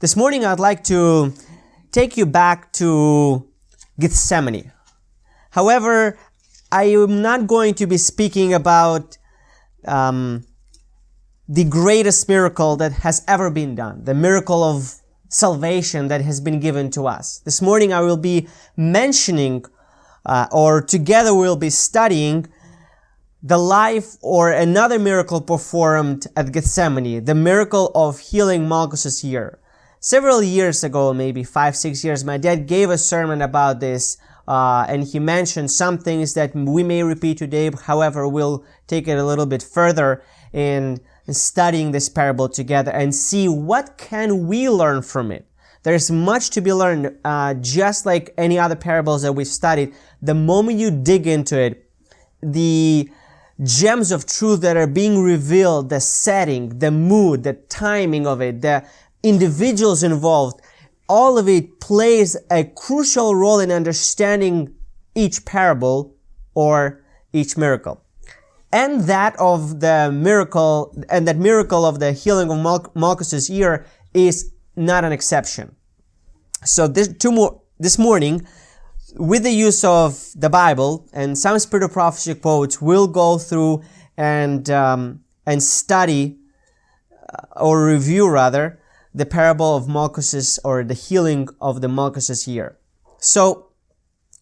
This morning I'd like to take you back to Gethsemane. However, I am not going to be speaking about the greatest miracle that has ever been done, the miracle of salvation that has been given to us. This morning I will be mentioning, or together we'll be studying the life or another miracle performed at Gethsemane, the miracle of healing Malchus's ear. Several years ago, maybe 5-6 years, my dad gave a sermon about this, and he mentioned some things that we may repeat today. However, we'll take it a little bit further in studying this parable together and see what can we learn from it. There's much to be learned, just like any other parables that we've studied. The moment you dig into it, the gems of truth that are being revealed, the setting, the mood, the timing of it, the individuals involved, all of it plays a crucial role in understanding each parable or each miracle. And that of the miracle, and that miracle of the healing of Malchus's ear is not an exception. So this morning, with the use of the Bible and some Spirit of Prophecy quotes, we'll go through and study, or review rather, the parable of Malchus's, or the healing of the Malchus's ear. So,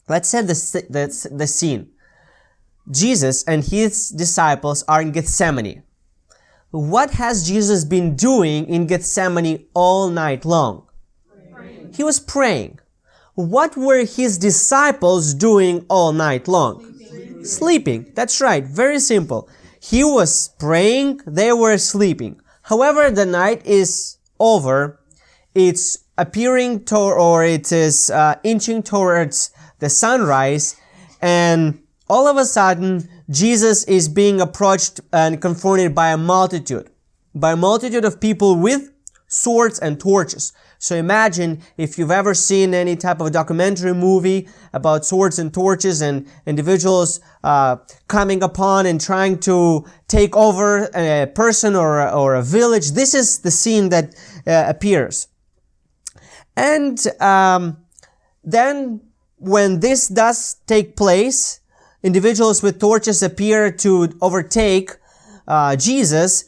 let's set the scene. Jesus and his disciples are in Gethsemane. What has Jesus been doing in Gethsemane all night long? Praying. He was praying. What were his disciples doing all night long? Sleeping. That's right. Very simple. He was praying, they were sleeping. However, the night is over. It's appearing or it is inching towards the sunrise, and all of a sudden, Jesus is being approached and confronted by a multitude of people with swords and torches. So imagine if you've ever seen any type of documentary movie about swords and torches and individuals coming upon and trying to take over a person or a village. This is the scene that appears. And then when this does take place, individuals with torches appear to overtake Jesus.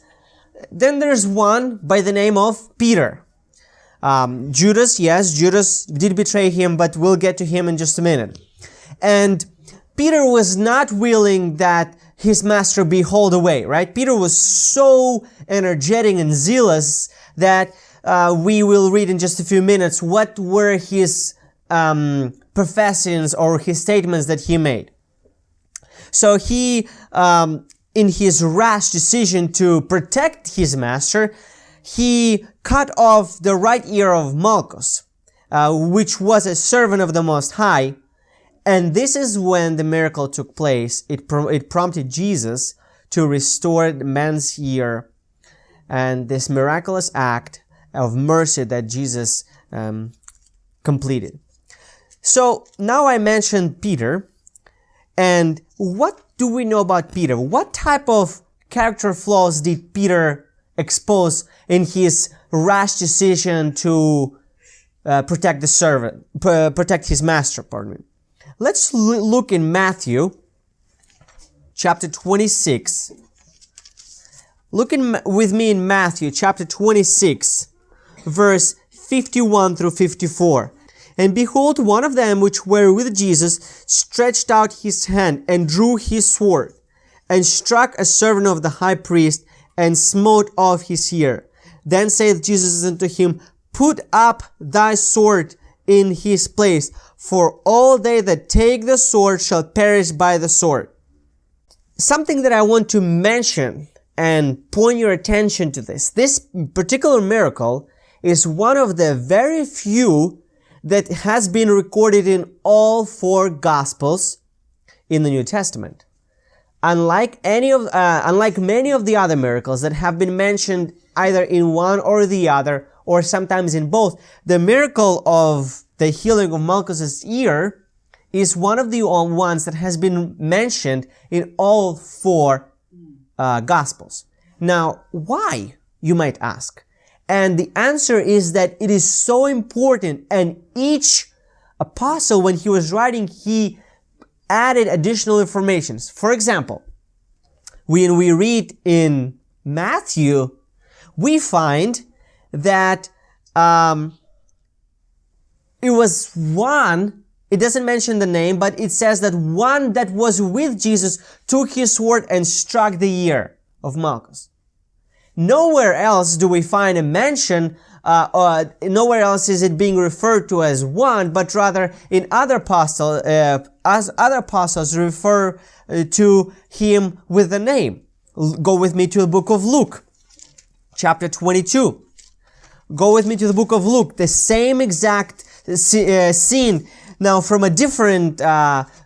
Then there's one by the name of Peter. Judas did betray him, but we'll get to him in just a minute. And Peter was not willing that his master be hauled away, right? Peter was so energetic and zealous that we will read in just a few minutes what were his professions or his statements that he made. So he, in his rash decision to protect his master, he cut off the right ear of Malchus, which was a servant of the Most High. And this is when the miracle took place. It prompted Jesus to restore the man's ear, and this miraculous act of mercy that Jesus completed. So now I mentioned Peter, and what do we know about Peter? What type of character flaws did Peter expose in his rash decision to protect his master, pardon me. Let's look in Matthew chapter 26. Look with me in Matthew chapter 26, verse 51 through 54. And behold, one of them which were with Jesus stretched out his hand and drew his sword, and struck a servant of the high priest, and smote off his ear. Then saith Jesus unto him, Put up thy sword in his place, for all they that take the sword shall perish by the sword. Something that I want to mention and point your attention to this. This particular miracle is one of the very few that has been recorded in all 4 Gospels in the New Testament. Unlike many of the other miracles that have been mentioned either in one or the other, or sometimes in both, the miracle of the healing of Malchus's ear is one of the ones that has been mentioned in all 4 Gospels. Now, why, you might ask? And the answer is that it is so important, and each apostle, when he was writing, he added additional information. For example, when we read in Matthew, we find that it was one, it doesn't mention the name, but it says that one that was with Jesus took his sword and struck the ear of Malchus. Nowhere else do we find a mention, nowhere else is it being referred to as one, but rather in other apostles, as other apostles refer to him with a name. Go with me to the book of Luke, chapter 22. Go with me to the book of Luke, the same exact scene, now from a different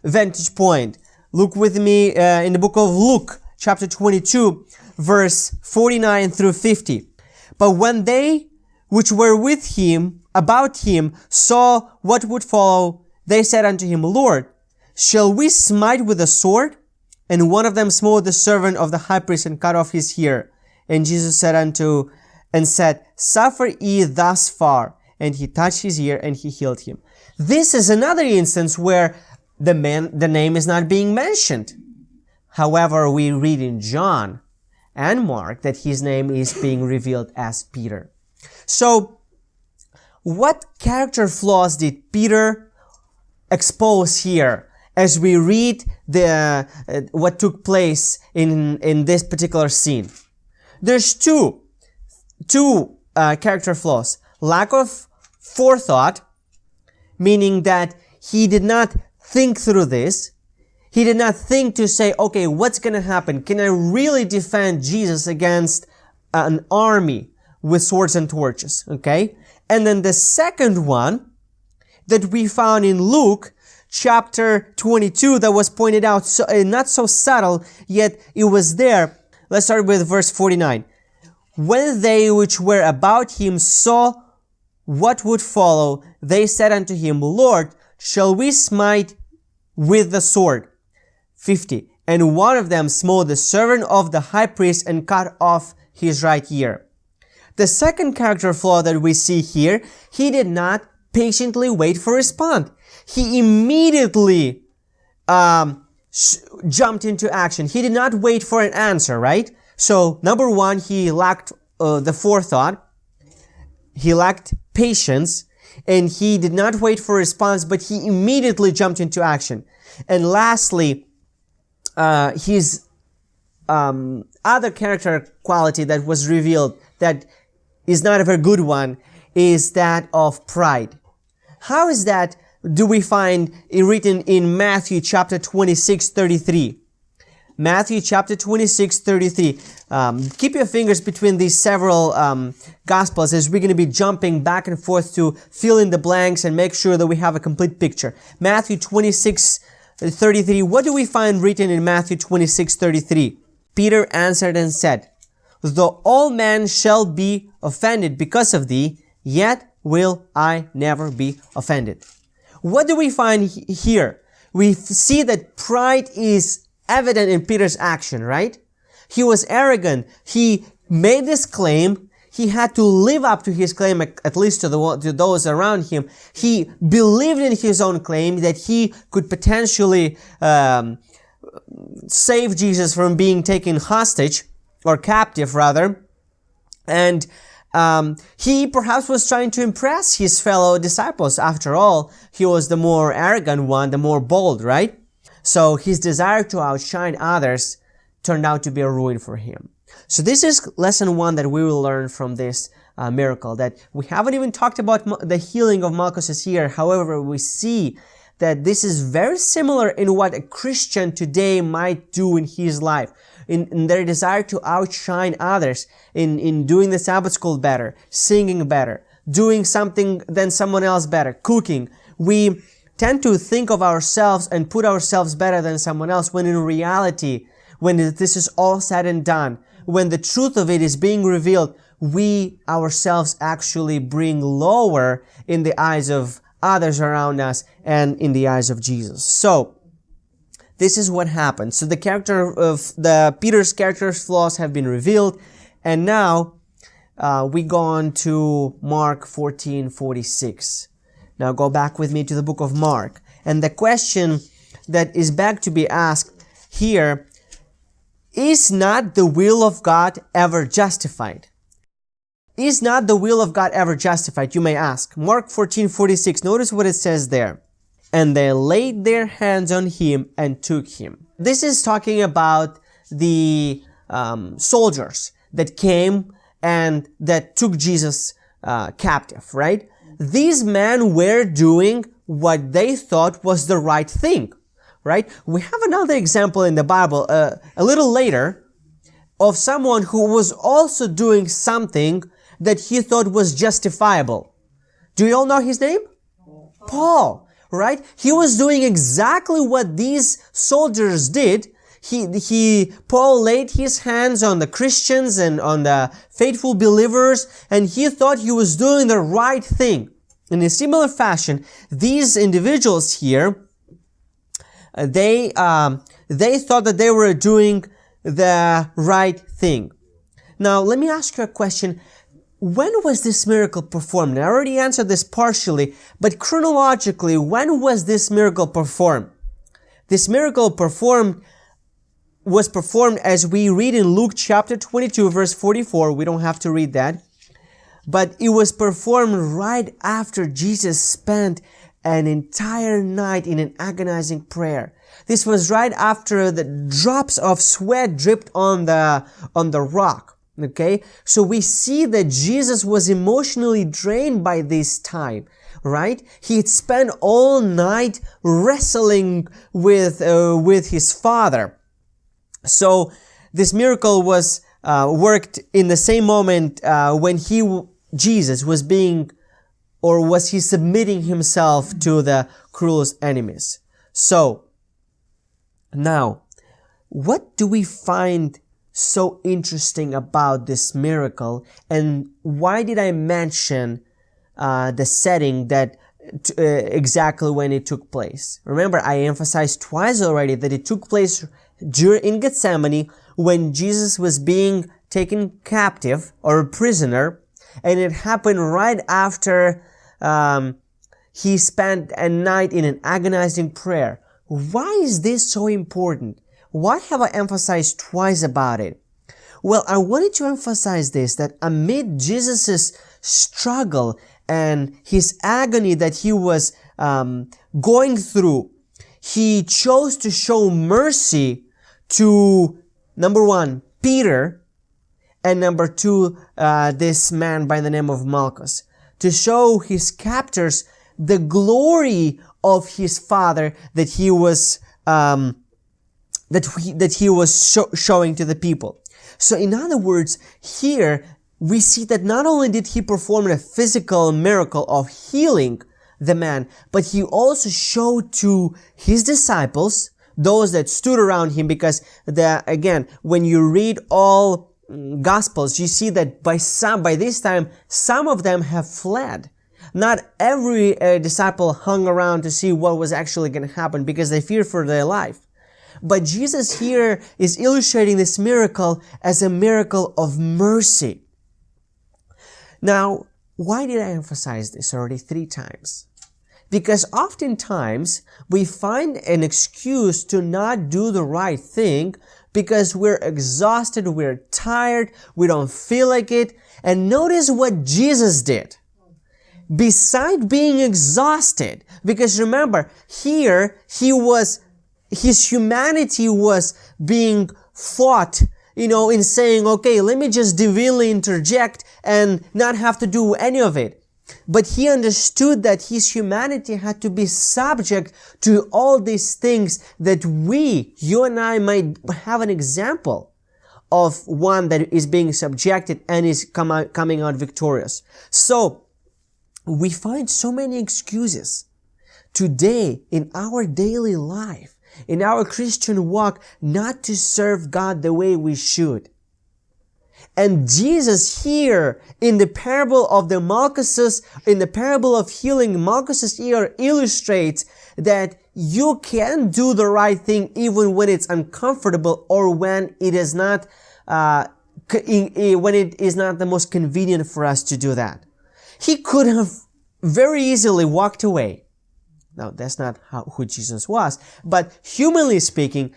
vantage point. Look with me in the book of Luke, chapter 22, verse 49 through 50. But when they which were with him, about him, saw what would follow, they said unto him, Lord, shall we smite with a sword? And one of them smote the servant of the high priest and cut off his ear. And Jesus said, suffer ye thus far. And he touched his ear and he healed him. This is another instance where the name is not being mentioned. However, we read in John and Mark that his name is being revealed as Peter. So, what character flaws did Peter expose here as we read what took place in this particular scene? There's two character flaws. Lack of forethought, meaning that he did not think through this. He did not think to say, okay, what's going to happen? Can I really defend Jesus against an army with swords and torches? Okay. And then the second one that we found in Luke chapter 22 that was pointed out, so, not so subtle, yet it was there. Let's start with verse 49. When they which were about him saw what would follow, they said unto him, Lord, shall we smite with the sword? 50. And one of them smote the servant of the high priest and cut off his right ear. The second character flaw that we see here, he did not patiently wait for a response. He immediately jumped into action. He did not wait for an answer, right? So, number one, he lacked the forethought. He lacked patience, and he did not wait for a response, but he immediately jumped into action. And lastly, his other character quality that was revealed that is not a very good one is that of pride. How is that? Do we find it written in Matthew chapter 26:33? Matthew chapter 26:33. Keep your fingers between these several Gospels as we're going to be jumping back and forth to fill in the blanks and make sure that we have a complete picture. Matthew 26:33. What do we find written in Matthew 26:33? Peter answered and said, Though all men shall be offended because of thee, yet will I never be offended. What do we find here? We see that pride is evident in Peter's action, right? He was arrogant. He made this claim. He had to live up to his claim, at least to those around him. He believed in his own claim that he could potentially save Jesus from being taken hostage, or captive rather. And he perhaps was trying to impress his fellow disciples. After all, he was the more arrogant one, the more bold, right? So his desire to outshine others turned out to be a ruin for him. So this is lesson one that we will learn from this miracle, that we haven't even talked about the healing of Malchus's ear. However, we see that this is very similar in what a Christian today might do in his life, in their desire to outshine others, in doing the Sabbath school better, singing better, doing something than someone else better, cooking. We tend to think of ourselves and put ourselves better than someone else, when in reality, when this is all said and done, when the truth of it is being revealed, we ourselves actually bring lower in the eyes of others around us and in the eyes of Jesus. So, this is what happened. So Peter's character flaws have been revealed, and now we go on to Mark 14:46. Now go back with me to the book of Mark. And the question that is back to be asked here, is not the will of God ever justified? Is not the will of God ever justified? You may ask. Mark 14:46, notice what it says there. And they laid their hands on him and took him. This is talking about the soldiers that came and that took Jesus captive, right? These men were doing what they thought was the right thing, right? We have another example in the Bible a little later of someone who was also doing something that he thought was justifiable. Do you all know his name? Paul, right? He was doing exactly what these soldiers did. Paul laid his hands on the Christians and on the faithful believers, and he thought he was doing the right thing. In a similar fashion, these individuals here, they thought that they were doing the right thing. Now, let me ask you a question. When was this miracle performed? I already answered this partially, but chronologically, when was this miracle performed? This miracle was performed as we read in Luke chapter 22, verse 44. We don't have to read that. But it was performed right after Jesus spent an entire night in an agonizing prayer. This was right after the drops of sweat dripped on the rock. Okay, so we see that Jesus was emotionally drained by this time, right? He had spent all night wrestling with his Father. So this miracle was worked in the same moment when Jesus was he submitting himself to the cruelest enemies. So now, what do we find so interesting about this miracle, and why did I mention the setting that exactly when it took place? Remember, I emphasized twice already that it took place in Gethsemane when Jesus was being taken captive or a prisoner, and it happened right after he spent a night in an agonizing prayer. Why is this so important? Why have I emphasized twice about it? Well, I wanted to emphasize this, that amid Jesus' struggle and his agony that he was going through, he chose to show mercy to, number one, Peter, and number two, this man by the name of Malchus, to show his captors the glory of his Father that he was showing to the people. So in other words, here we see that not only did he perform a physical miracle of healing the man, but he also showed to his disciples, those that stood around him, because again, when you read all Gospels, you see that by this time, some of them have fled. Not every disciple hung around to see what was actually going to happen because they feared for their life. But Jesus here is illustrating this miracle as a miracle of mercy. Now, why did I emphasize this already 3 times? Because oftentimes we find an excuse to not do the right thing because we're exhausted, we're tired, we don't feel like it. And notice what Jesus did. Beside being exhausted, because remember, here his humanity was being fought, in saying, okay, let me just divinely interject and not have to do any of it. But he understood that his humanity had to be subject to all these things that you and I might have an example of one that is being subjected and is coming out victorious. So, we find so many excuses today in our daily life, in our Christian walk, not to serve God the way we should. And Jesus here, in the parable of the Malchuses, in the parable of healing, Malchus here illustrates that you can do the right thing even when it's uncomfortable or when it is not when it is not the most convenient for us to do that. He could have very easily walked away. Now, that's not who Jesus was, but humanly speaking,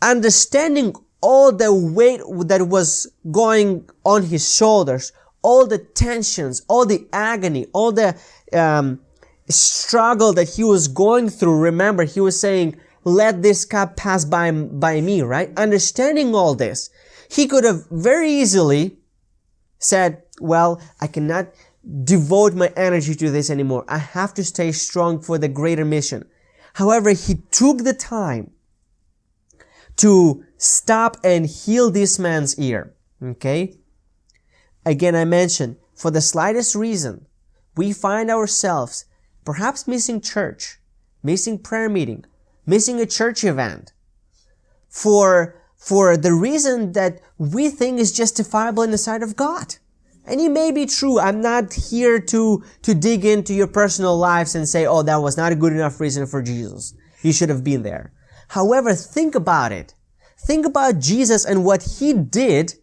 understanding all the weight that was going on his shoulders, all the tensions, all the agony, all the struggle that he was going through. Remember, he was saying, let this cup pass by me, right? Understanding all this, he could have very easily said, well, I cannot devote my energy to this anymore. I have to stay strong for the greater mission. However, he took the time to stop and heal this man's ear. Okay? Again, I mentioned, for the slightest reason, we find ourselves perhaps missing church, missing prayer meeting, missing a church event, for the reason that we think is justifiable in the sight of God. And it may be true. I'm not here to dig into your personal lives and say, oh, that was not a good enough reason for Jesus. You should have been there. However, think about it. Think about Jesus and what he did,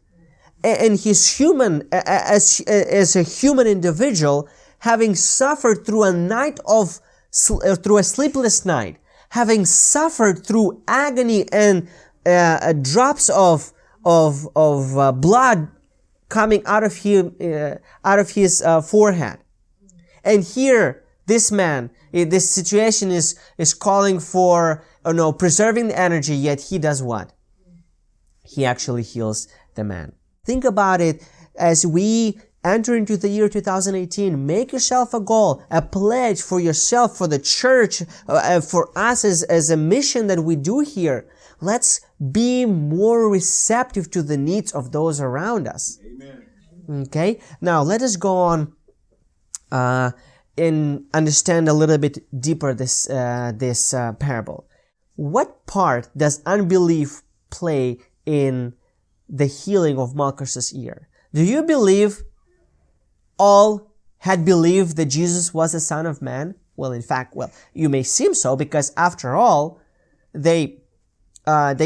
and his human, as a human individual, having suffered through through a sleepless night, having suffered through agony and drops of blood coming out of his forehead. And here, this man, this situation is calling for, preserving the energy, yet he does what? He actually heals the man. Think about it as we enter into the year 2018. Make yourself a goal, a pledge for yourself, for the church, for us as a mission that we do here. Let's be more receptive to the needs of those around us. Amen. Okay? Now, let us go on and understand a little bit deeper this parable. What part does unbelief play in the healing of Malchus's ear? Do you believe all had believed that Jesus was the Son of Man? Well, in fact, you may seem so, because after all, they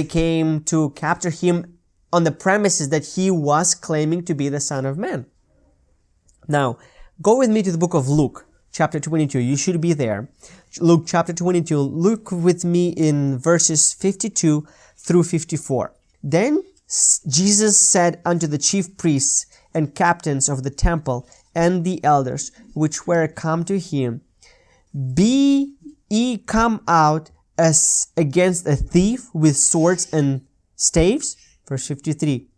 came to capture him on the premises that he was claiming to be the Son of Man. Now, go with me to the book of Luke, chapter 22. You should be there. Luke chapter 22. Look with me in verses 52 through 54. Then Jesus said unto the chief priests and captains of the temple and the elders which were come to him, Be ye come out as against a thief with swords and staves? Verse 53.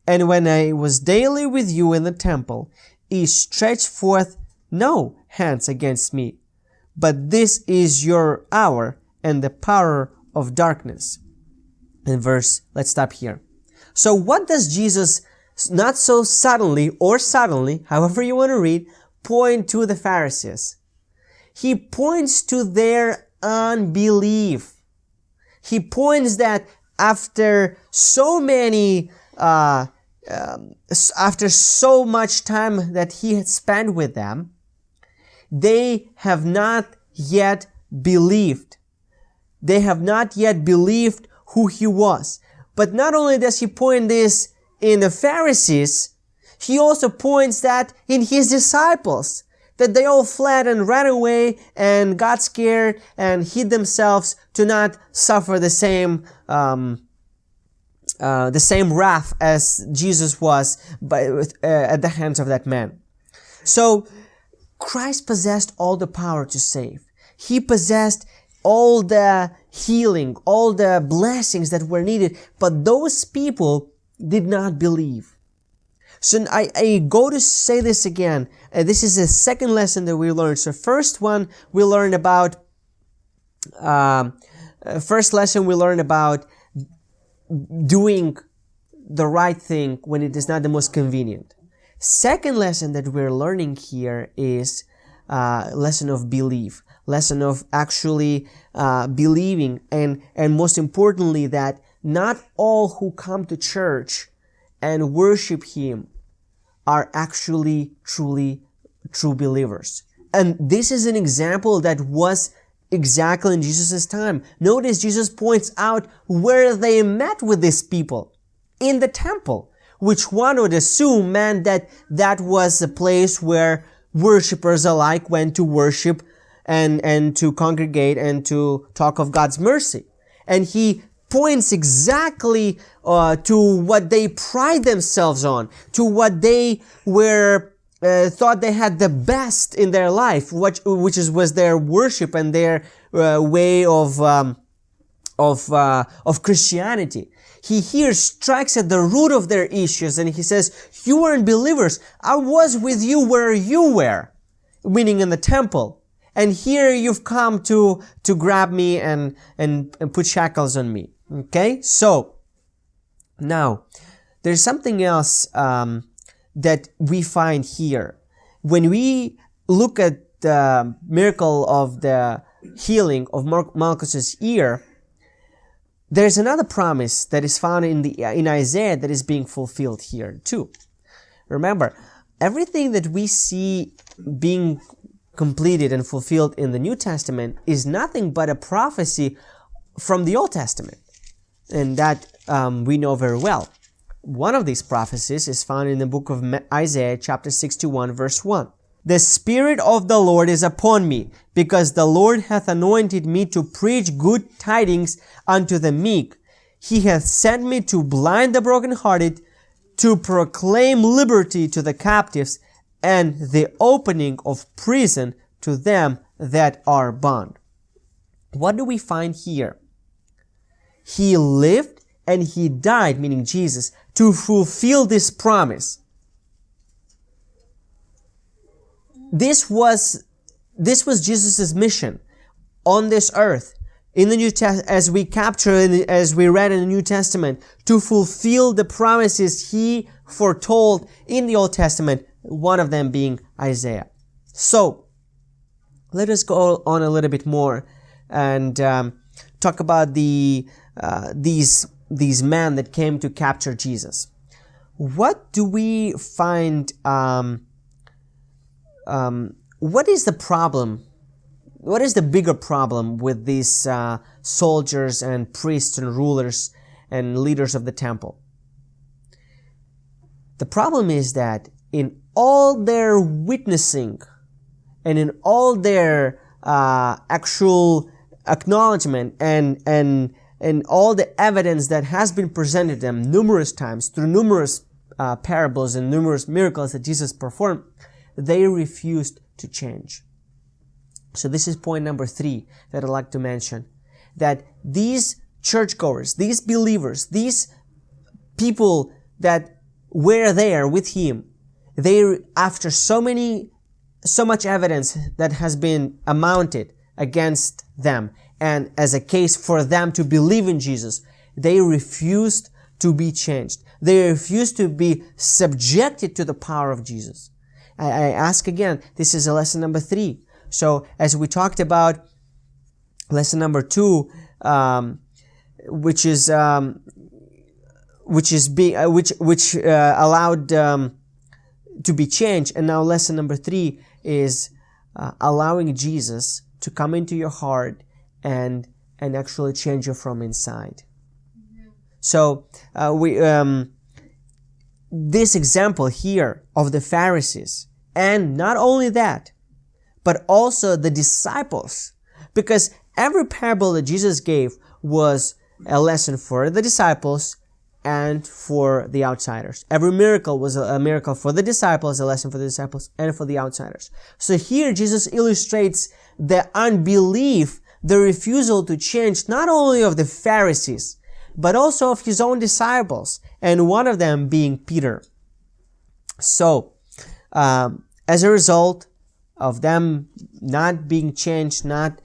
And when I was daily with you in the temple, ye stretched forth no hands against me. But this is your hour and the power of darkness. And let's stop here. So what does Jesus, not so subtly or suddenly, however you want to read, point to the Pharisees? He points to their unbelief. He points that after so much time that he had spent with them, they have not yet believed. They have not yet believed who he was. But not only does he point this in the Pharisees, he also points that in his disciples, that they all fled and ran away and got scared and hid themselves to not suffer the same wrath as Jesus was at the hands of that man. So Christ possessed all the power to save. He possessed all the healing, all the blessings that were needed, but those people did not believe. So I go to say this again. This is the second lesson that we learned. So first lesson we learned about doing the right thing when it is not the most convenient. Second lesson that we're learning here is lesson of belief, lesson of actually believing, and most importantly that not all who come to church and worship him are actually truly true believers. And this is an example that was exactly in Jesus' time. Notice Jesus points out where they met with these people. In the temple, which one would assume meant that that was a place where worshippers alike went to worship and to congregate and to talk of God's mercy. And he points exactly to what they pride themselves on, to what they were thought they had the best in their life, was their worship and their way of Christianity. He here strikes at the root of their issues, and he says, "You weren't believers. I was with you where you were," meaning in the temple. And here you've come to grab me and put shackles on me. Okay, so now there's something else that we find here. When we look at the miracle of the healing of Malchus's ear, there's another promise that is found in Isaiah that is being fulfilled here too. Remember, everything that we see being completed and fulfilled in the New Testament is nothing but a prophecy from the Old Testament. And that we know very well. One of these prophecies is found in the book of Isaiah, chapter 61, verse 1. "The Spirit of the Lord is upon me, because the Lord hath anointed me to preach good tidings unto the meek. He hath sent me to blind the brokenhearted, to proclaim liberty to the captives, and the opening of prison to them that are bound." What do we find here? He lived and he died, meaning Jesus, to fulfill this promise. This was Jesus' mission on this earth, in the New Testament, as we read in the New Testament, to fulfill the promises he foretold in the Old Testament, one of them being Isaiah. So, let us go on a little bit more and talk about these men that came to capture Jesus. What do we find? What is the problem? What is the bigger problem with these soldiers and priests and rulers and leaders of the temple? The problem is that in all their witnessing and in all their actual acknowledgement and all the evidence that has been presented to them numerous times through numerous parables and numerous miracles that Jesus performed, they refused to change. So this is point number 3 that I'd like to mention, that these churchgoers, these believers, these people that were there with him, they, after so much evidence that has been amounted against them, and as a case for them to believe in Jesus, they refused to be changed. They refused to be subjected to the power of Jesus. I ask again, this is a lesson number 3. So as we talked about lesson number 2, which allowed to be changed, and now lesson number 3 is allowing Jesus to come into your heart and actually change you from inside. So this example here of the Pharisees, and not only that, but also the disciples, because every parable that Jesus gave was a lesson for the disciples and for the outsiders. Every miracle was a miracle for the disciples, a lesson for the disciples and for the outsiders. So here Jesus illustrates the unbelief, the refusal to change, not only of the Pharisees, but also of his own disciples, and one of them being Peter. So, as a result of them not being changed, not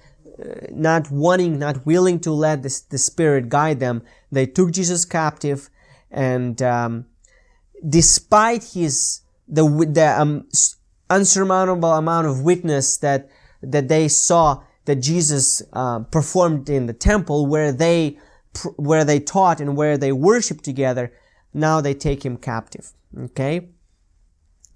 willing to let the Spirit guide them, they took Jesus captive, and despite the unsurmountable amount of witness that they saw that Jesus performed in the temple, where they taught and where they worshiped together, now they take him captive. Okay?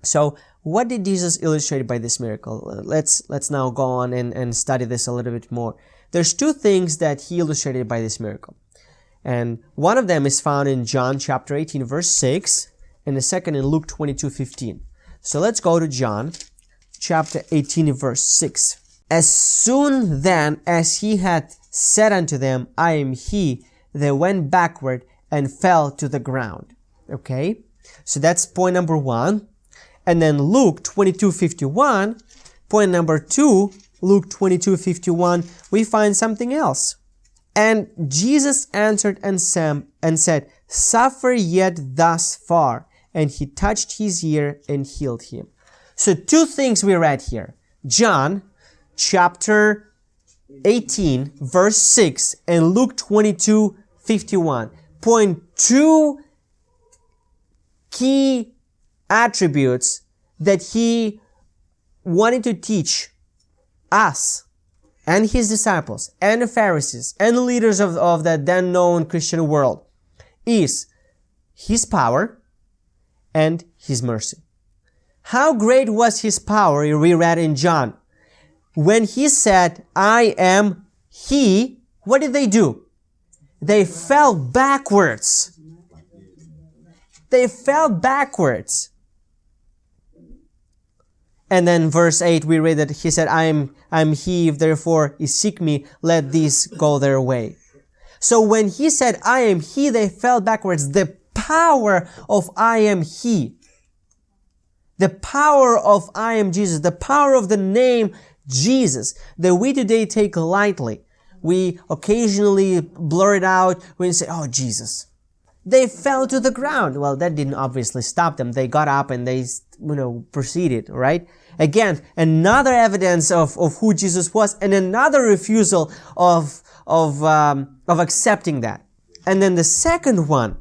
So, what did Jesus illustrate by this miracle? Let's now go on and study this a little bit more. There's 2 things that he illustrated by this miracle. And one of them is found in John chapter 18, verse 6, and the second in Luke 22:15. So let's go to John chapter 18 verse 6. As soon then as he had said unto them, I am he, they went backward and fell to the ground. Okay, so that's point number 1. And then Luke 22:51, point number 2, Luke 22:51, we find something else. And Jesus answered and said, suffer yet thus far. And he touched his ear and healed him. So 2 things we read here. John chapter 18 verse 6 and Luke 22:51 point 2 key attributes that he wanted to teach us and his disciples and the Pharisees and the leaders of the then known Christian world is his power and his mercy. How great was his power? We read in John. When he said, I am he, what did they do? They fell backwards. They fell backwards. And then verse 8 we read that he said, I am he, if therefore ye seek me, let these go their way. So when he said, I am he, they fell backwards. The power of I am he. The power of I am Jesus. The power of the name Jesus that we today take lightly. We occasionally blur it out when we say, oh, Jesus. They fell to the ground. Well, that didn't obviously stop them. They got up and they, proceeded, right? Again, another evidence of who Jesus was and another refusal of accepting that. And then the second one,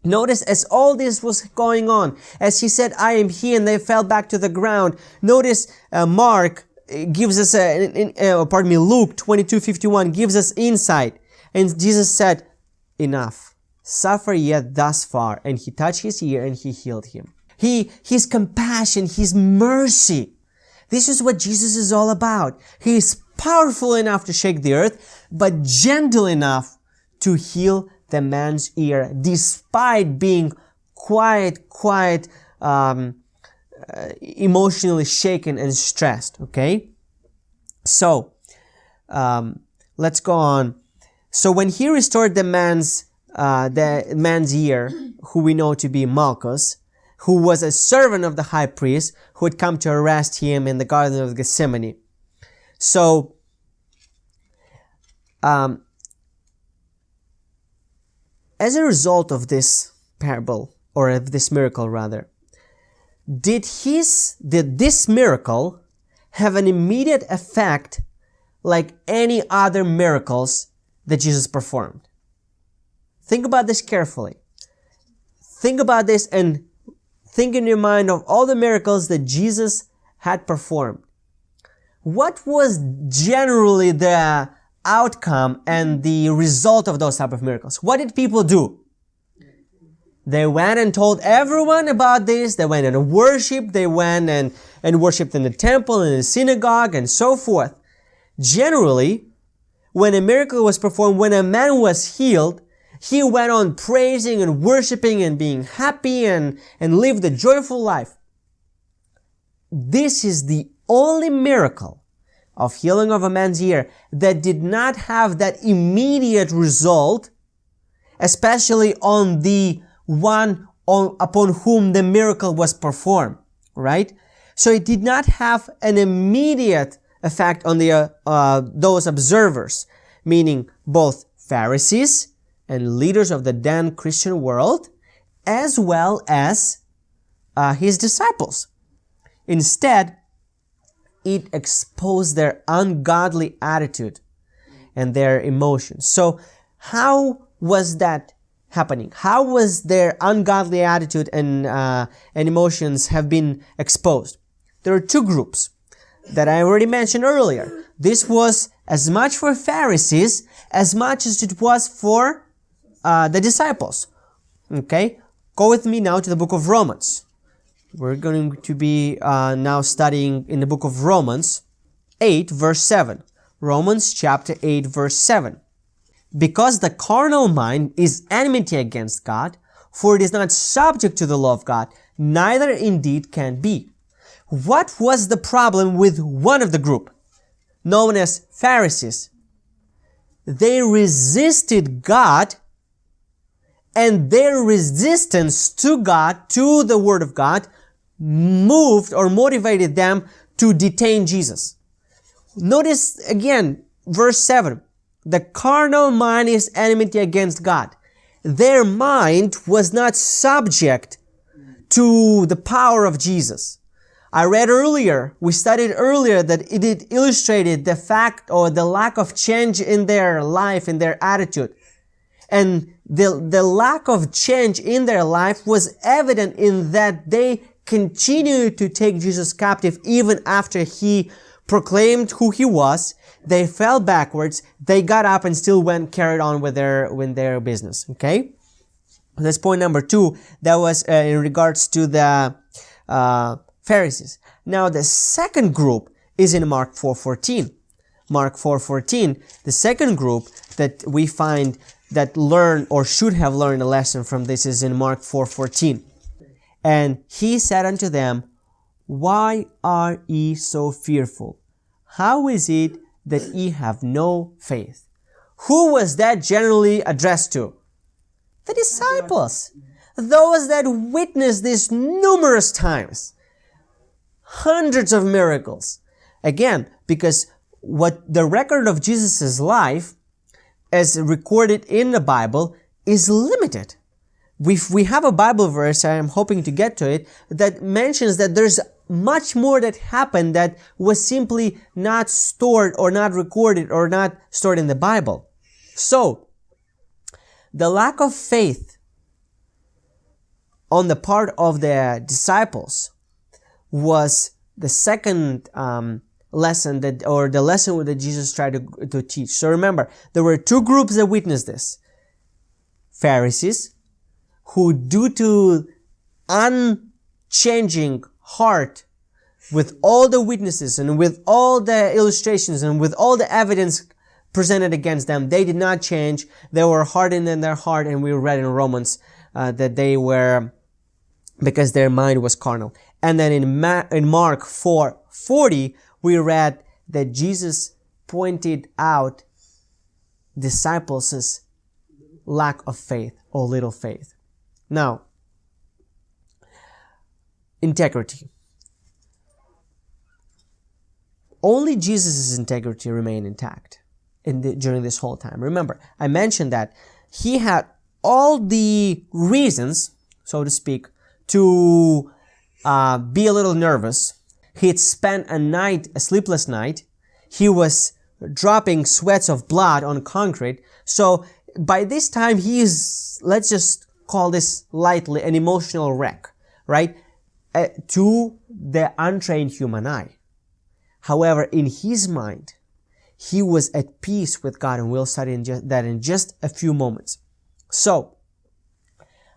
notice as all this was going on, as he said, I am he, and they fell back to the ground. Notice Mark gives us Luke 22:51 gives us insight. And Jesus said, enough. Suffer yet thus far. And he touched his ear and he healed him. His compassion, his mercy. This is what Jesus is all about. He is powerful enough to shake the earth, but gentle enough to heal the man's ear, despite being quite emotionally shaken and stressed. Okay, so let's go on. So when he restored the man's ear, who we know to be Malchus, who was a servant of the high priest, who had come to arrest him in the Garden of Gethsemane. So as a result of this parable, or of this miracle rather, did this miracle have an immediate effect like any other miracles that Jesus performed? Think about this carefully. Think about this and think in your mind of all the miracles that Jesus had performed. What was generally the outcome and the result of those type of miracles? What did people do? They went and told everyone about this. They went and worshiped. They went and worshiped in the temple and in the synagogue and so forth. Generally, when a miracle was performed, when a man was healed, he went on praising and worshiping and being happy and lived a joyful life. This is the only miracle of healing of a man's ear that did not have that immediate result, especially on the one upon whom the miracle was performed, right? So it did not have an immediate effect on those observers, meaning both Pharisees and leaders of the then Christian world, as well as his disciples. Instead, it exposed their ungodly attitude and their emotions. So how was that happening? How was their ungodly attitude and emotions have been exposed? There are 2 groups that I already mentioned earlier. This was as much for Pharisees as much as it was for the disciples. Okay? Go with me now to the book of Romans. We're going to be now studying in the book of Romans 8 verse 7. Romans chapter 8 verse 7. Because the carnal mind is enmity against God, for it is not subject to the law of God, neither indeed can be. What was the problem with one of the group, known as Pharisees? They resisted God, and their resistance to God, to the Word of God, moved or motivated them to detain Jesus. Notice again, verse 7. The carnal mind is enmity against God. Their mind was not subject to the power of Jesus. I read earlier, we studied earlier that it illustrated the fact or the lack of change in their life, in their attitude. And the lack of change in their life was evident in that they continued to take Jesus captive even after he proclaimed who he was. They fell backwards, they got up and still carried on with their business. Okay? That's point number 2. That was in regards to the Pharisees. Now the second group is in Mark 4:14. Mark 4:14, the second group that we find that learn or should have learned a lesson from this is in Mark 4:14. And he said unto them, Why are ye so fearful? How is it that ye have no faith? Who was that generally addressed to? The disciples. Those that witnessed this numerous times. Hundreds of miracles. Again, because what the record of Jesus' life, as recorded in the Bible, is limited. We have a Bible verse, I am hoping to get to it, that mentions that there's much more that happened that was simply not stored or not recorded or not stored in the Bible. So, the lack of faith on the part of the disciples was the second lesson the lesson that Jesus tried to teach. So remember, there were 2 groups that witnessed this. Pharisees, who due to unchanging heart, with all the witnesses and with all the illustrations and with all the evidence presented against them, they did not change. They were hardened in their heart, and we read in Romans that they were, because their mind was carnal. And then in Mark 4:40, we read that Jesus pointed out disciples' lack of faith or little faith. Now, integrity. Only Jesus' integrity remained intact during this whole time. Remember, I mentioned that he had all the reasons, so to speak, to be a little nervous. He had spent a sleepless night. He was dropping sweats of blood on concrete. So by this time, he is, let's just call this lightly, an emotional wreck, right? To the untrained human eye. However, in his mind, he was at peace with God, and we'll study that in just a few moments. So,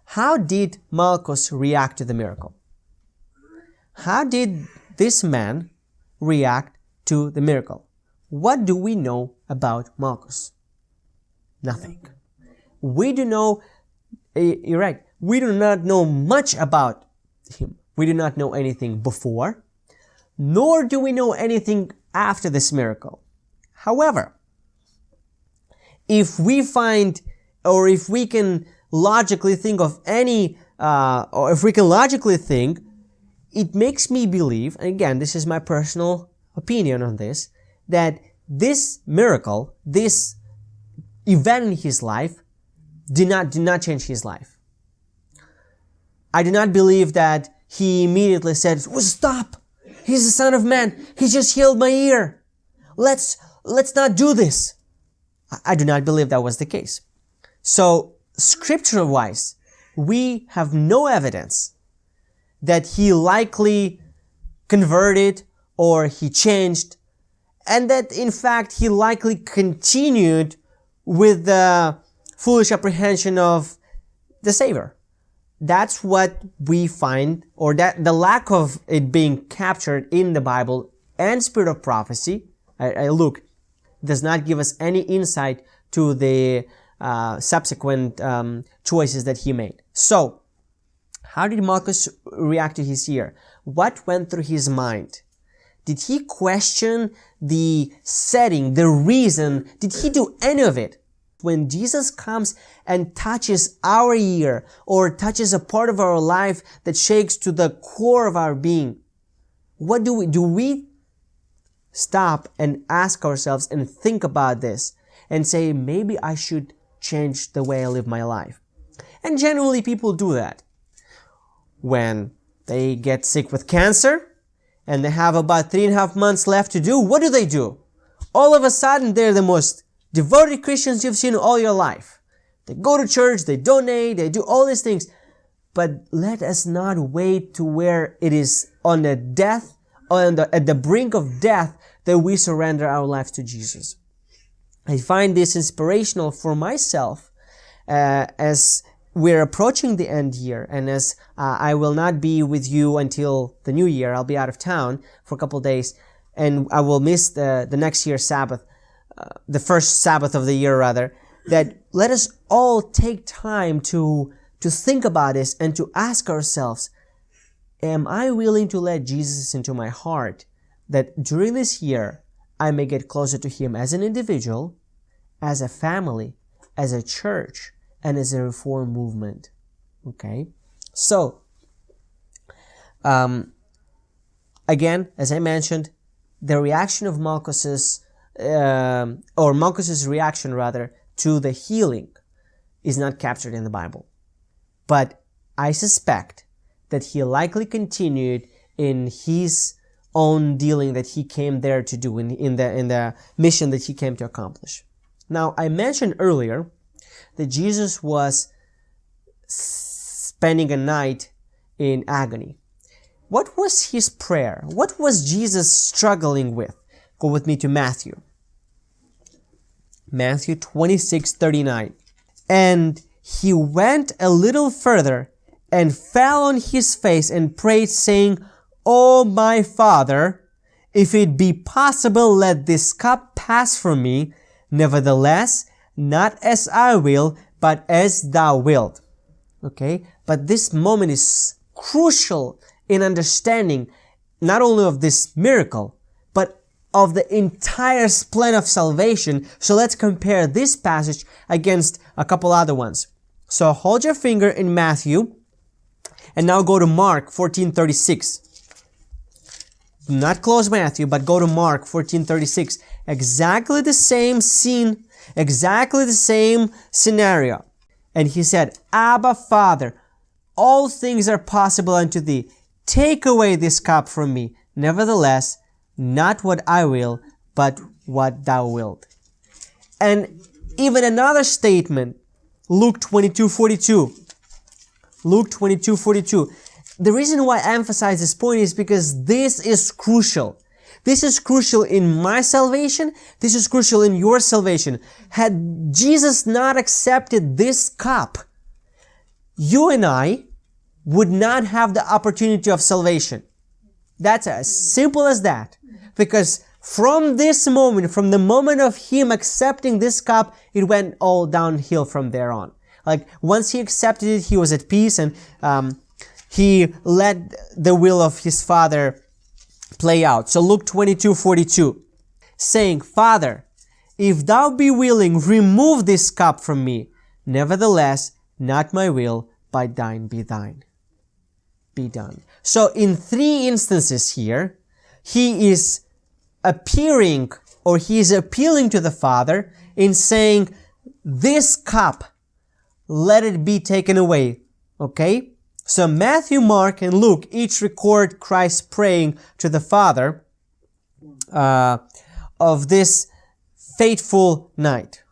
how did Malchus react to the miracle? How did this man react to the miracle? What do we know about Malchus? Nothing. We do know, you're right, we do not know much about him. We do not know anything before, nor do we know anything after this miracle. However, if we find, or if we can logically think of any, or if we can logically think, it makes me believe, and again, this is my personal opinion on this, that this miracle, this event in his life, did not change his life. I do not believe that he immediately said, well, stop! He's the Son of Man. He just healed my ear. Let's not do this. I do not believe that was the case. So, scriptural-wise, we have no evidence that he likely converted or he changed, and that in fact he likely continued with the foolish apprehension of the Savior. That's what we find, or that the lack of it being captured in the Bible and spirit of prophecy, Luke, does not give us any insight to the subsequent choices that he made. So, how did Malchus react to his year? What went through his mind? Did he question the setting, the reason? Did he do any of it? When Jesus comes and touches our year or touches a part of our life that shakes to the core of our being, what do we do? We stop and ask ourselves and think about this and say, maybe I should change the way I live my life. And generally people do that. When they get sick with cancer and they have about 3.5 months left to do, what do? All of a sudden, they're the most devoted Christians you've seen all your life. They go to church, they donate, they do all these things. But let us not wait to where it is on the death, at the brink of death, that we surrender our lives to Jesus. I find this inspirational for myself as we're approaching the end year, and as I will not be with you until the new year. I'll be out of town for a couple of days, and I will miss the next year's Sabbath, the first Sabbath of the year rather. That let us all take time to think about this and to ask ourselves, am I willing to let Jesus into my heart, that during this year I may get closer to Him as an individual, as a family, as a church, and as a reform movement. Okay? So, again, as I mentioned, the reaction of Malchus's reaction rather, to the healing is not captured in the Bible. But I suspect that he likely continued in his own dealing that he came there to do, in the mission that he came to accomplish. Now, I mentioned earlier that Jesus was spending a night in agony. What was his prayer? What was Jesus struggling with? Go with me to Matthew. Matthew 26:39. And he went a little further and fell on his face and prayed, saying, O my Father, if it be possible, let this cup pass from me. Nevertheless, not as I will, but as thou wilt. Okay? But this moment is crucial in understanding not only of this miracle, but of the entire plan of salvation. So let's compare this passage against a couple other ones. So hold your finger in Matthew, and now go to Mark 14:36. Do not close Matthew, but go to Mark 14:36. Exactly the same scene, exactly the same scenario. And he said, Abba, Father, all things are possible unto thee. Take away this cup from me. Nevertheless, not what I will, but what thou wilt. And even another statement, Luke 22:42. Luke 22:42. The reason why I emphasize this point is because this is crucial. This is crucial in my salvation. This is crucial in your salvation. Had Jesus not accepted this cup, you and I would not have the opportunity of salvation. That's as simple as that. Because from this moment, from the moment of him accepting this cup, it went all downhill from there on. Like, once he accepted it, he was at peace, and he let the will of his Father play out. So Luke 22:42, saying, Father, if thou be willing, remove this cup from me. Nevertheless, not my will, but thine be thine. Be done. So in 3 instances here, he is appealing to the Father in saying, this cup, let it be taken away. Okay? So Matthew, Mark, and Luke each record Christ praying to the Father of this fateful night.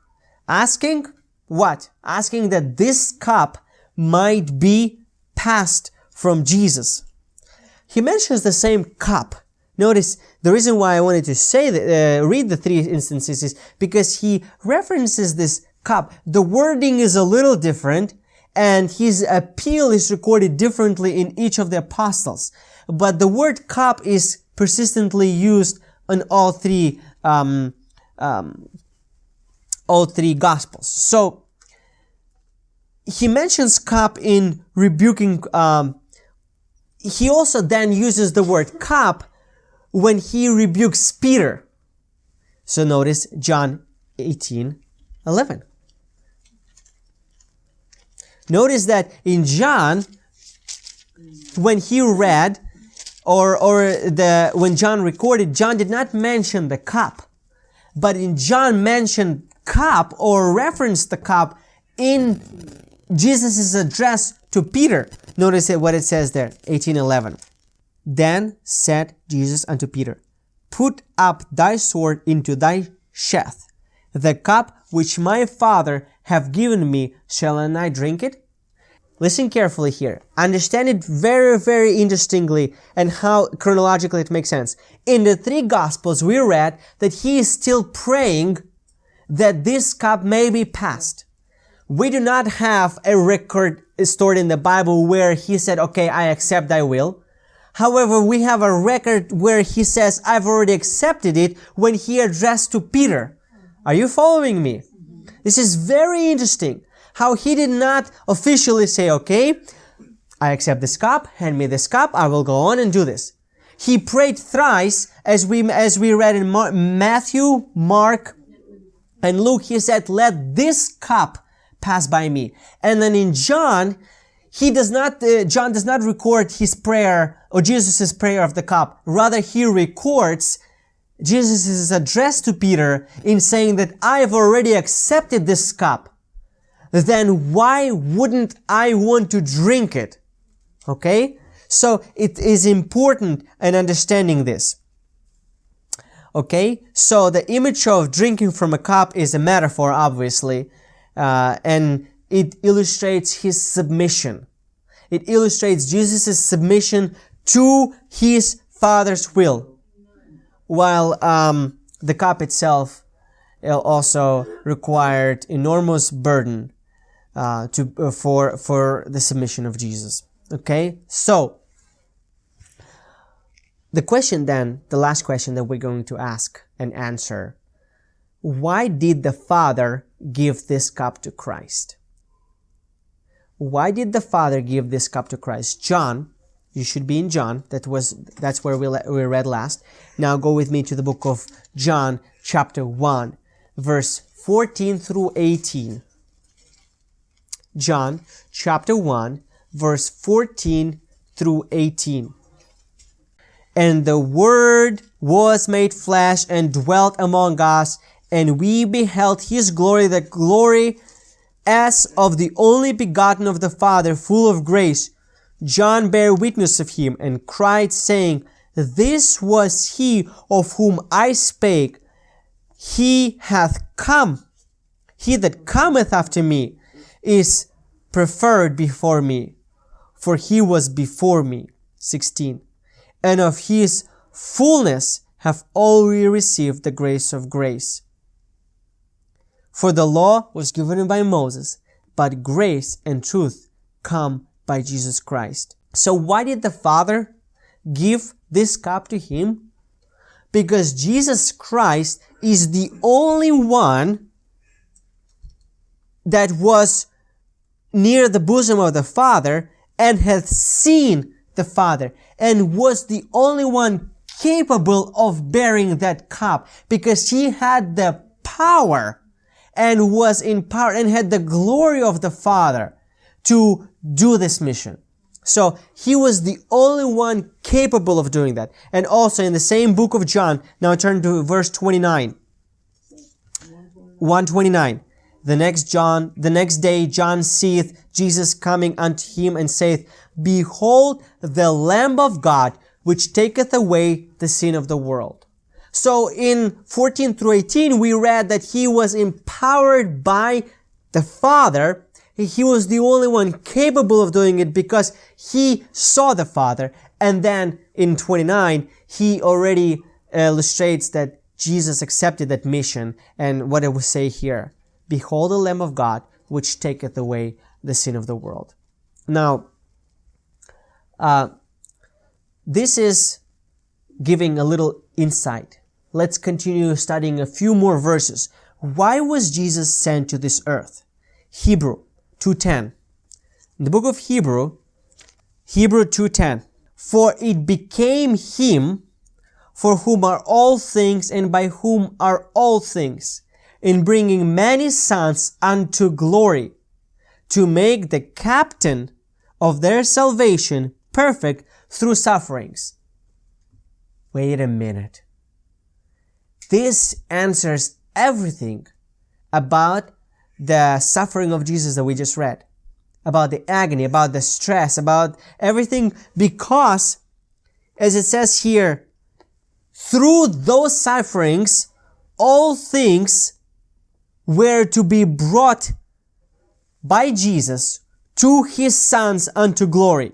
Asking what? Asking that this cup might be passed from Jesus. He mentions the same cup. Notice, the reason why I wanted to say that, read the 3 instances is because he references this cup. The wording is a little different, and his appeal is recorded differently in each of the apostles. But the word cup is persistently used in all three Gospels. So, he mentions cup in rebuking. He also then uses the word cup when he rebukes Peter. So notice John 18:11. Notice that in John, when he read, when John recorded, John did not mention the cup, but in John mentioned cup or referenced the cup in Jesus' address to Peter. Notice what it says there, 18:11. Then said Jesus unto Peter, Put up thy sword into thy sheath. The cup which my Father hath given me, shall I not drink it? Listen carefully here. Understand it very, very interestingly and how chronologically it makes sense. In the three Gospels, we read that he is still praying that this cup may be passed. We do not have a record stored in the Bible where he said, okay, I accept thy will. However, we have a record where he says, I've already accepted it when he addressed to Peter. Are you following me? This is very interesting. How he did not officially say, okay, I accept this cup, hand me this cup, I will go on and do this. He prayed thrice, as we read in Matthew, Mark, and Luke. He said, let this cup pass by me. And then in John, John does not record his prayer or Jesus' prayer of the cup. Rather, he records Jesus' address to Peter in saying that I've already accepted this cup. Then why wouldn't I want to drink it? Okay? So it is important in understanding this. Okay? So the image of drinking from a cup is a metaphor, obviously, and it illustrates his submission. It illustrates Jesus' submission to his Father's will. While the cup itself also required enormous burden for the submission of Jesus. Okay? So, the question then, the last question that we're going to ask and answer, why did the Father give this cup to Christ? Why did the Father give this cup to Christ? John, you should be in John, that's where we read last. Now go with me to the book of John, chapter 1, verse 14 through 18. John chapter 1 verse 14 through 18. And the Word was made flesh and dwelt among us, and we beheld his glory, the glory as of the only begotten of the Father, full of grace. John bare witness of him and cried, saying, This was he of whom I spake. He hath come. He that cometh after me is preferred before me, for he was before me. 16. And of his fullness have all we received the grace of grace. For the law was given by Moses, but grace and truth come by Jesus Christ. So why did the Father give this cup to him? Because Jesus Christ is the only one that was near the bosom of the Father and hath seen the Father, and was the only one capable of bearing that cup, because he had the power and was in power and had the glory of the Father to do this mission. So he was the only one capable of doing that. And also in the same book of John, now turn to verse 29. 129. The next day John seeth Jesus coming unto him, and saith, Behold the Lamb of God, which taketh away the sin of the world. So in 14 through 18, we read that he was empowered by the Father. He was the only one capable of doing it because he saw the Father. And then in 29, he already illustrates that Jesus accepted that mission. And what it will say here, Behold the Lamb of God, which taketh away the sin of the world. Now, this is giving a little insight. Let's continue studying a few more verses. Why was Jesus sent to this earth? Hebrew, 2:10. In the book of Hebrew 2:10. For it became him for whom are all things and by whom are all things, in bringing many sons unto glory, to make the captain of their salvation perfect through sufferings. Wait a minute. This answers everything about the suffering of Jesus that we just read, about the agony, about the stress, about everything, because, as it says here, through those sufferings, all things were to be brought by Jesus to his sons unto glory.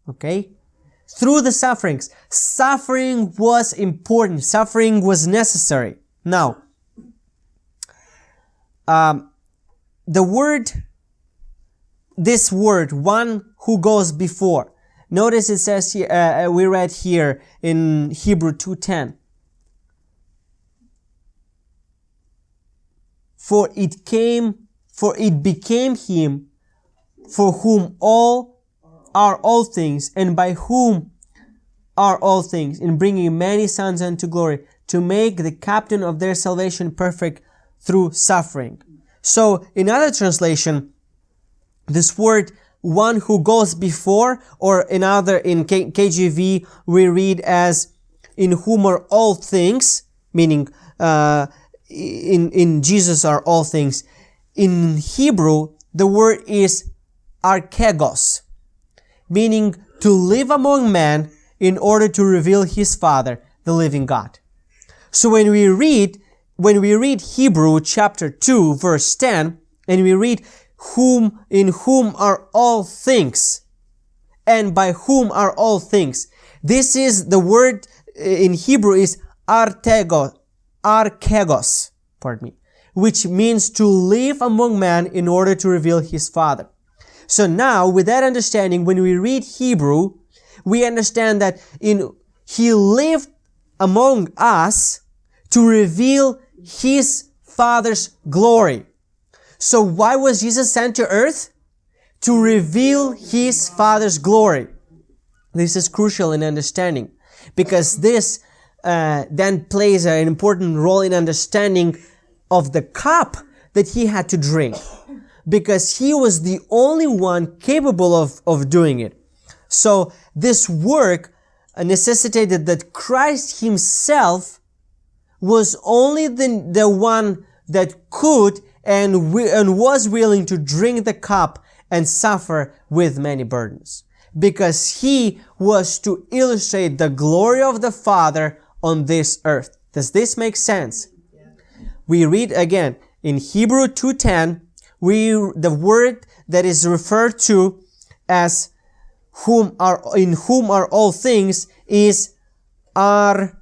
Okay? Through the sufferings. Suffering was important. Suffering was necessary. Now, this word, one who goes before. Notice it says here, we read here in Hebrew 2:10. For it became him for whom all are all things, and by whom are all things, in bringing many sons unto glory, to make the captain of their salvation perfect through suffering. So, in other translation, this word, one who goes before, or in KJV, we read as, in whom are all things, meaning, in Jesus are all things. In Hebrew, the word is archegos, meaning to live among men in order to reveal his Father, the living God. So when we read Hebrew chapter 2 verse 10, and we read in whom are all things, and by whom are all things, this is the word in Hebrew is archegos, which means to live among men in order to reveal his Father. So now, with that understanding, when we read Hebrew, we understand that he lived among us to reveal his Father's glory. So why was Jesus sent to earth? To reveal his Father's glory. This is crucial in understanding, because this then plays an important role in understanding of the cup that he had to drink, because he was the only one capable of doing it. So this work necessitated that Christ himself was only the one that could and was willing to drink the cup and suffer with many burdens, because he was to illustrate the glory of the Father on this earth. Does this make sense? We read again in Hebrew 2:10, the word that is referred to as in whom are all things is archegos,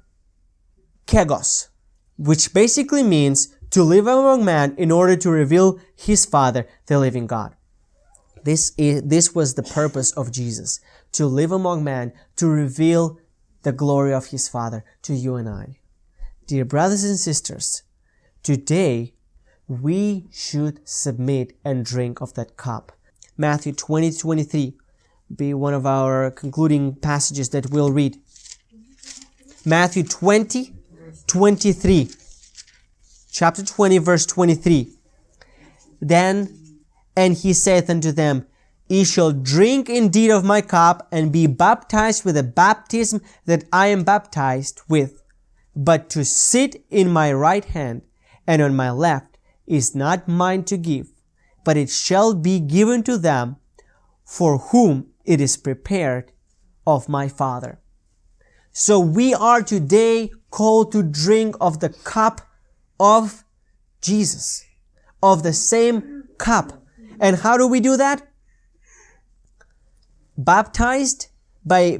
which basically means to live among men in order to reveal his Father, the living God. This was the purpose of Jesus, to live among men, to reveal the glory of his Father to you and I. Dear brothers and sisters, today we should submit and drink of that cup. Matthew 20:23 be one of our concluding passages that we'll read. Matthew 20:23. Chapter 20, verse 23. Then, and he saith unto them, Ye shall drink indeed of my cup, and be baptized with the baptism that I am baptized with. But to sit in my right hand and on my left is not mine to give, but it shall be given to them for whom it is prepared of my Father. So we are today called to drink of the cup of Jesus, of the same cup. And how do we do that? Baptized by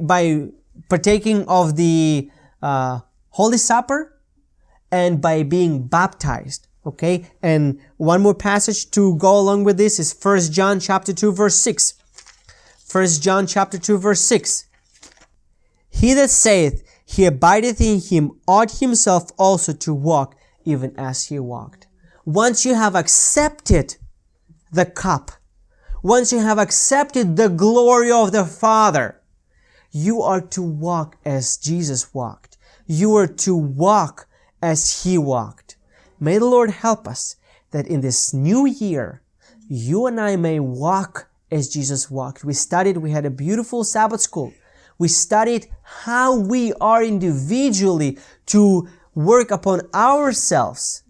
partaking of the Holy Supper, and by being baptized. Okay? And one more passage to go along with this is 1 John chapter 2 verse 6. 1 John chapter 2 verse 6. He that saith he abideth in him ought himself also to walk even as he walked. Once you have accepted the cup once you have accepted the glory of the Father, you are to walk as Jesus walked. You are to walk as He walked. May the Lord help us that in this new year, you and I may walk as Jesus walked. We had a beautiful Sabbath school. We studied how we are individually to work upon ourselves.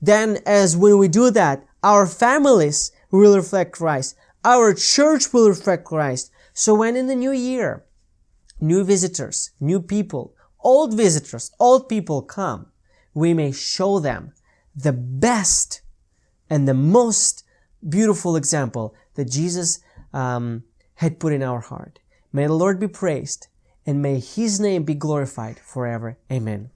Then when we do that, our families will reflect Christ. Our church will reflect Christ. So when in the new year, new visitors, new people, old visitors, old people come, we may show them the best and the most beautiful example that Jesus had put in our heart. May the Lord be praised, and may His name be glorified forever. Amen.